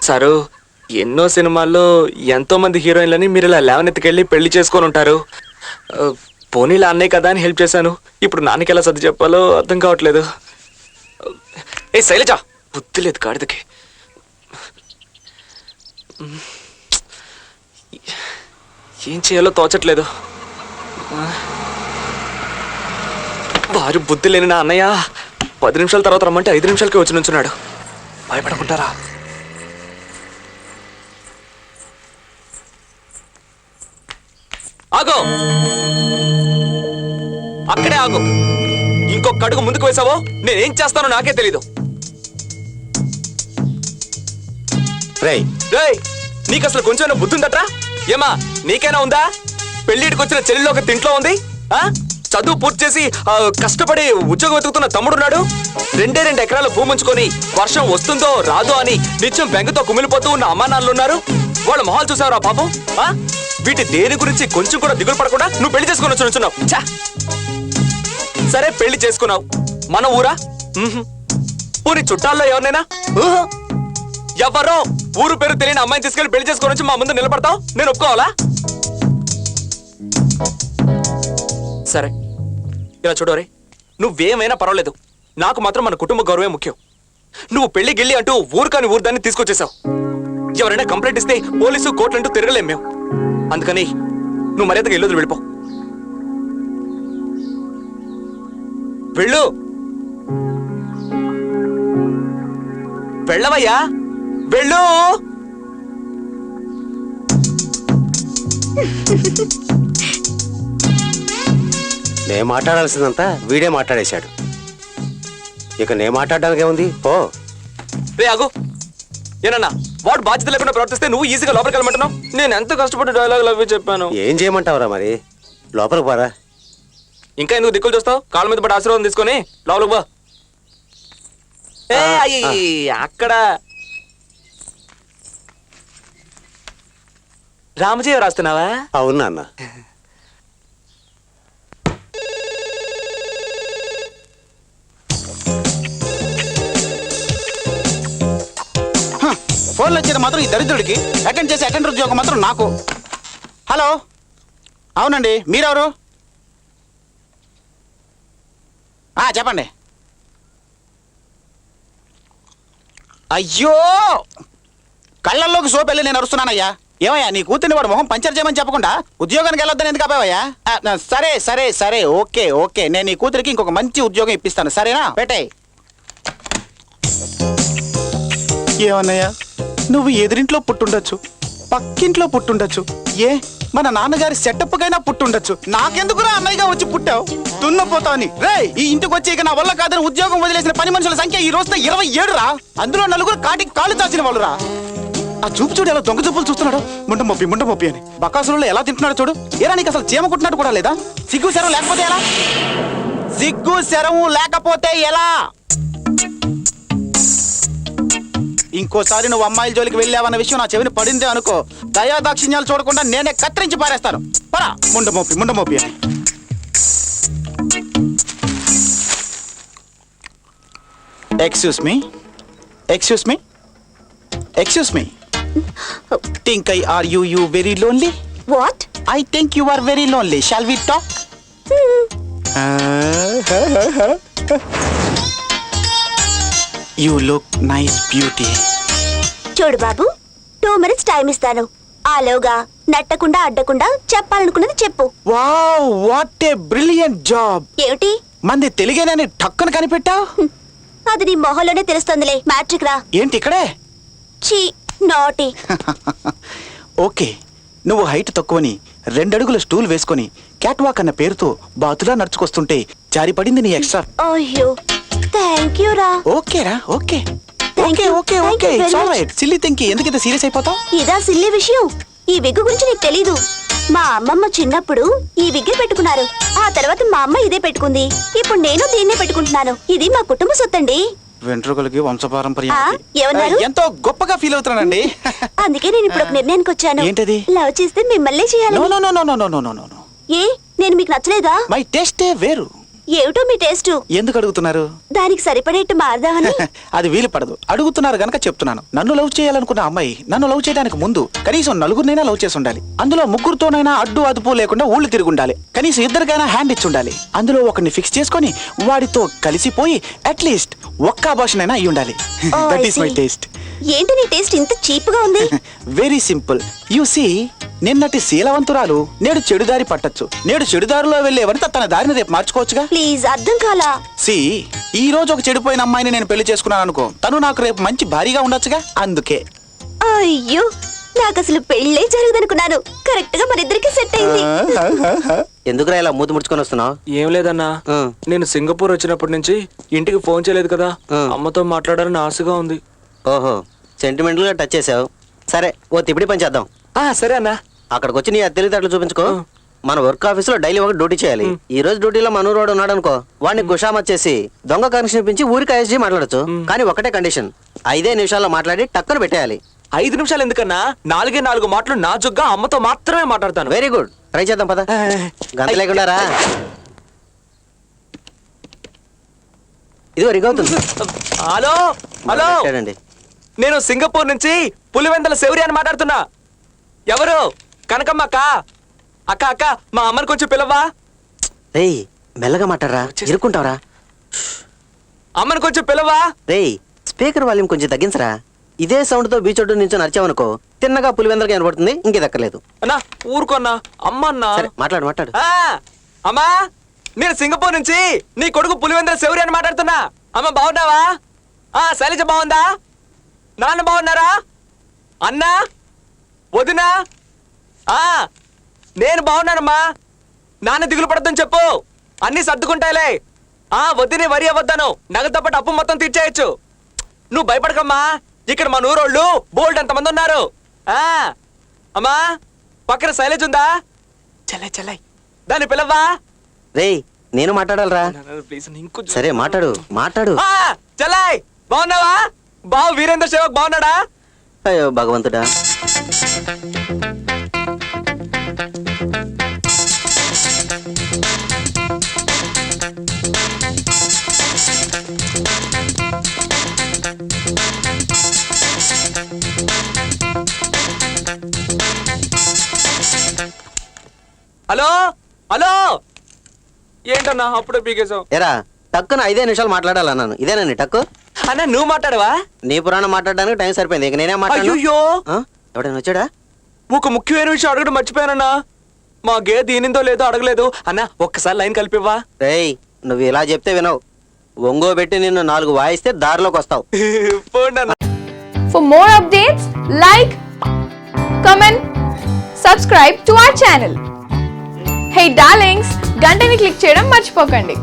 Sir, ఎన్నో సినిమాల్లో ఎంతో మంది హీరోయిన్లని మీరు ఇలా లేవనెత్తుకెళ్ళి పెళ్లి చేసుకొని ఉంటారు. పోనీలా అన్నయ్య కదా అని హెల్ప్ చేశాను. ఇప్పుడు నాన్నకి ఎలా సర్ది చెప్పాలో అర్థం కావట్లేదు. ఏ శైలజ, బుద్ధి లేదు గాడిదకి. ఏం చేయాలో తోచట్లేదు. వారు బుద్ధి లేని నా అన్నయ్య 10 నిమిషాల తర్వాత రమ్మంటే 5 నిమిషాలకే వచ్చి నుంచున్నాడు. భయపడకుంటారా? ఆగో, అక్కడే ఆగు. ఇంకొక అడుగు ముందుకు వేసావో నేనేం చేస్తానో నాకే తెలీదు. నీకు అసలు కొంచెం బుద్ధి ఉందట్రా? ఏమా నీకైనా ఉందా? పెళ్లిడికి వచ్చిన చెల్లిలో ఒక తింట్లో ఉంది. చదువు పూర్తి చేసి కష్టపడి ఉద్యోగం వెతుకుతున్న తమ్ముడున్నాడు. 2 ఎకరాల భూమి ఉంచుకొని వర్షం వస్తుందో రాదో అని నిత్యం బెంగతో కుమిలిపోతూ ఉన్న అమ్మా నాన్నలున్నారు. వాళ్ళ మొహాలు చూసావురా పాపం? వీటి దేని గురించి కొంచెం కూడా దిగులు పడకుండా నువ్వు పెళ్లి చేసుకుని వచ్చున్నావు. సరే, పెళ్లి చేసుకున్నావు. మన ఊరా? పూరి చుట్టాల్లో ఎవరినైనా? ఎవరో ఊరు పేరు తెలియని అమ్మాయిని తీసుకెళ్లి పెళ్లి చేసుకొని వచ్చి మా ముందు నిలబడతావు? నేను ఒప్పుకోవాలా? సరే, ఇలా చూడరే, నువ్వేమైనా పర్వాలేదు. నాకు మాత్రం మన కుటుంబ గౌరవే ముఖ్యం. నువ్వు పెళ్లి గిళ్ళి అంటూ ఊరు కాని ఊరు దాన్ని తీసుకొచ్చేసావు. ఎవరైనా కంప్లైంట్ ఇస్తే పోలీసు కోర్టులు అంటూ తిరగలేం మేము. అందుకని నువ్వు మర్యాదగా ఇల్లు వెళ్ళిపో. వెళ్ళు, వెళ్ళవయ్యా, వెళ్ళు. నేను మాట్లాడాల్సిందంతా వీడే మాట్లాడేశాడు. ఇక నేను మాట్లాడడానికి ఏముంది? పో. రే ఆగు, ఏనన్నా వాడు బాధ్యత లేకుండా ప్రవర్తిస్తే నువ్వు ఈజీగా లోపలికి వెళ్ళమంటున్నావు. నేను ఎంత కష్టపడి డైలాగులు అవి చెప్పాను. ఏం చేయమంటావురా మరి? లోపలికి పోరా. ఇంకా ఎందుకు దిక్కులు చూస్తావు? కాళ్ళ మీద పడి ఆశీర్వాదం తీసుకొని లోపలికి పో. అక్కడ రామజీవ రాస్తున్నావా? అవునా అన్న. ఫోన్లు వచ్చేది మాత్రం ఈ దరిద్రుడికి, అటెండ్ చేసి అటెండర్ ఉద్యోగం మాత్రం నాకు. హలో, అవునండి, మీరెవరు? చెప్పండి. అయ్యో, కళ్ళల్లోకి సోపెళ్ళి నేను అరుస్తున్నానయ్యా. ఏమయ్యా, నీ కూతుర్ని వాడు మొహం పంచర్ చేయమని చెప్పకుండా ఉద్యోగానికి వెళ్ళొద్దని ఎందుకు ఆపావయ్యా? సరే సరే సరే, ఓకే ఓకే, నేను నీ కూతురికి ఇంకొక మంచి ఉద్యోగం ఇప్పిస్తాను, సరేనా? పెట్టే. ఏమన్నయ్యా, నువ్వు ఎదురింట్లో పుట్టుండొచ్చు, పక్కింట్లో పుట్టుండొచ్చు, మన నాన్నగారి సెటప్ కైనా పుట్టుండొచ్చు. నాకెందుకురా అన్నయ్యగా వచ్చి పుట్టావు? తున్నపోతాని రే, ఈ ఇంటికి వచ్చి ఇక నా వల్ల కాదని ఉద్యోగం వదిలేసిన పని మనుషుల సంఖ్య ఈ రోజుతో 27 రా. అందులో 4 కాటికి కాళ్ళు చాచిన వాళ్ళు రా. ఆ చూపు చూడు, ఎలా దొంగ చూపులు చూస్తున్నాడు. ముండ మొప్పి అని బకాసులలో ఎలా తింటున్నాడు చూడు. ఏరా, నీకు అసలు చీమ కుట్టినట్టు కూడా లేదా? సిగ్గు శరం లేకపోతే ఎలా? సిగ్గు శరం లేకపోతే ఎలా? ఇంకోసారి నువ్వు అమ్మాయిల జోలికి వెళ్ళావన్న విషయం నా చెవిని పడిందే అనుకో, దయాదాక్షిణ్యాలు చూడకుండా నేనే కత్తిరించి పారేస్తాను. పరా, ముండ మోపి అని. Excuse me. Think are you very lonely? What? I think you are very lonely. Shall we talk? You look nice, beauty. చూడు బాబు, 2 minutes టైం ఇస్తాను. ఆలోగా నట్టకుండా అడ్డకుండా చెప్పాలనుకున్నది చెప్పు. Wow, what a brilliant job. ఏమిటి? మంది తెలుగేనని టక్కున కనిపెట్టావు. అది నీ మొహంలోనే తెలుస్తుందిలే. మ్యాట్రిక్ రా. ఏంటి ఇక్కడే? చీ, నాటి. ఓకే, నువ్వు హైట్ తక్కువని 2 అడుగుల స్టూల్ వేసుకొని క్యాట్ వాక్ అన్న పేరుతో బాతులా నడుచుకొస్తుంటే జారి పడింది నీ ఎక్స్ట్రా. అయ్యో, థ్యాంక్ యూ రా. ఓకేరా, okay okay okay, it's alright. Silly థింకి, ఎందుకు ఇంత సీరియస్ అయిపోతావు? ఇదా సిల్లీ విషయం? ఈ విగ్గు గురించి నీకు తెలీదు. మా అమ్మమ్మ చిన్నప్పుడు ఈ విగ్గే పెట్టుకున్నారు. ఆ తర్వాత మా అమ్మ ఇదే పెట్టుకుంది. ఇప్పుడు నేను దీన్నే పెట్టుకుంటున్నాను. ఇది మా కుటుంబ సొత్తండి. వెంట్రుకలకి వంశపారంపర్యం. ఏమన్నారు? ఎంతో గొప్పగా ఫీల్ అవుతున్నానండి. అందుకే నేను ఇప్పుడు ఒక నిర్ణయానికి వచ్చాను. ఏంటది? లవ్ చేస్తే మిమ్మల్ని చేయాలి. No no no no no no no no. ఏ, నేను మీకు నచ్చలేదా? మై టేస్టే వేరు. ఏమిటో మీ టేస్ట్ ఎందుకు అడుగుతున్నారు? దానికి సరిపడేట్టు మారదామని. అది వీలు పడదు. అడుగుతున్నారు గనక చెప్తున్నాను. నన్ను లవ్ చేయాలనుకున్న అమ్మాయి నన్ను లవ్ చేయడానికి ముందు కనీసం నలుగురినైనా లవ్ చేసి ఉండాలి. అందులో ముగ్గురుతోనైనా అడ్డు అదుపు లేకుండా ఊళ్ళు తిరిగి ఉండాలి. కనీసం ఇద్దరికైనా హ్యాండ్ ఇచ్చి ఉండాలి. అందులో ఒకరిని ఫిక్స్ చేసుకొని వాడితో కలిసిపోయి అట్లీస్ట్ ఒక్క అబార్షన్ అయినా అయి ఉండాలి. Oh, that I is my see. Taste. ఏంటి నీ టేస్ట్ ఇంత చీప్ గా ఉంది? Very simple. యు సీ, నిన్నటి శీలవంతురాలు నేడు చెడుదారి పట్టొచ్చు. నేడు చెడుదారిలో వెళ్లే వనిత తన దారిని రేపు మార్చుకోవచ్చుగా. ప్లీజ్ అర్థం కాలా. సి, ఈ రోజు ఒక చెడిపోయిన అమ్మాయిని నేను పెళ్లి చేసుకున్నాను అనుకో, తను నాకు రేపు మంచి భారీగా ఉండొచ్చుగా. అందుకే అయ్యో, నాకు అసలు పెళ్ళే జరగదనుకున్నాను. కరెక్ట్ గా మరిద్దరికి సెట్ అయింది. ఎందుకురా ఇలా మూతి ముడుచుకొని వస్తున్నావు? ఏం లేదన్నా, నేను సింగపూర్ వచ్చినప్పటి నుంచి ఇంటికి ఫోన్ చేయలేదు కదా. అమ్మతో మాట్లాడాలని ఆశగా ఉంది. ఓహో, సెంటిమెంటల్ గా టచ్ చేసావు. సరే, ఓ తిపిడి పని చేద్దాం. సరే అన్నా. అక్కడికి వచ్చి నీ తెలివితేటలు చూపించుకో. మన వర్క్ ఆఫీస్ లో డైలీ ఒక డ్యూటీ చేయాలి. ఈ రోజు డ్యూటీలో మనూరోడు ఉన్నాడు అనుకో, వాడిని గుషామత్ చేసి దొంగ కనెక్షన్ ఇప్పించి ఊరికి ఐఎస్జీ మాట్లాడచ్చు. కానీ ఒకటే కండిషన్, 5 నిమిషాల్లో మాట్లాడి టక్కన పెట్టేయాలి. 5 నిమిషాలు ఎందుకన్నా? 4 మాటలు నాజుగ్గా అమ్మతో మాత్రమే మాట్లాడతాను. వెరీ గుడ్, ట్రై చేద్దాం పద. గంట లేకుండా రా. ఇదిగో రింగ్ అవుతుంది. హలో హలో, పెట్టాడండి. నేను సింగపూర్ నుంచి పులివెందల శౌర్య అని మాట్లాడుతున్నా. ఎవరు? కనకమ్మ అక్క. అక్క అక్క, మా అమ్మని కొంచెం పిలవ్వా. రేయ్, మెల్లగా మాట్లాడరా, ఇరుక్కుంటావరా. అమ్మని కొంచెం పిలవ్వా. రేయ్, స్పీకర్ వాల్యూమ్ కొంచెం తగ్గించరా. ఇదే సౌండ్ తో బీచ్ ఒడ్డు నుంచి నడిచావనుకో, తిన్నగా పులివెందలకి కనబడుతుంది. ఇంకేదక్కర్లేదు. అన్నా ఊరుకోన్నా. అమ్మ అన్నా. సరే, మాట్లాడు మాట్లాడు. అమ్మా, నేను సింగపూర్ నుంచి నీ కొడుకు పులివెందల శౌర్య అని మాట్లాడుతున్నా. అమ్మ బాగున్నావా? శైలజ బాగుందా? నాన్న బాగున్నారా? అన్నా, వదినా? నేను బాగున్నానమ్మా. నాన్న దిగులు పడద్దని చెప్పు, అన్ని సర్దుకుంటాయిలే. వద్దునే వరి అవ్వద్దాను, నగదుతో పాటు అప్పు మొత్తం తీర్చేయచ్చు. నువ్వు భయపడకమ్మా, ఇక్కడ మా నూరోళ్ళు బోల్డ్ ఎంతమంది ఉన్నారు. అమ్మా, పక్కన శైలజ ఉందా? చెల్లై చెల్లై, దాన్ని పిలవ్వా. రేయ్, నేను మాట్లాడాలరా. సరే, మాట్లాడు మాట్లాడు. చెల్లై బాగున్నావా? బావు వీరేంద్ర సేవక్ బాగున్నాడా? అయ్యో భగవంతుడా. హలో హలో, ఏంటన్నా అప్పుడే పీకేశావు? ఎరా, టక్కున 5 నిమిషాలు మాట్లాడాలన్నాను. ఇదేనా నీ టక్కు? అన్నా నువ్వు మాట్లాడవా? నీ పురాణం మాట్లాడడానికి టైం సరిపోయింది. ఇక నేనే మాట్లాడు. అయ్యో, ఎవడైనా వచ్చాడా? ఒక ముఖ్యమైన విషయం అడగడం మర్చిపోయానన్నా. మా గే దీనిందో లేదో అడగలేదు. అన్నా ఒక్కసారి లైన్ కలిపివ్వా. రేయ్, నువ్వు ఇలా చెప్తే వినవు. ఒంగో పెట్టి నిన్ను 4 వాయిస్తే దారిలోకి వస్తావు. For more updates, like, comment, subscribe to our channel. Hey darlings, గంటని click చేయడం మర్చిపోకండి.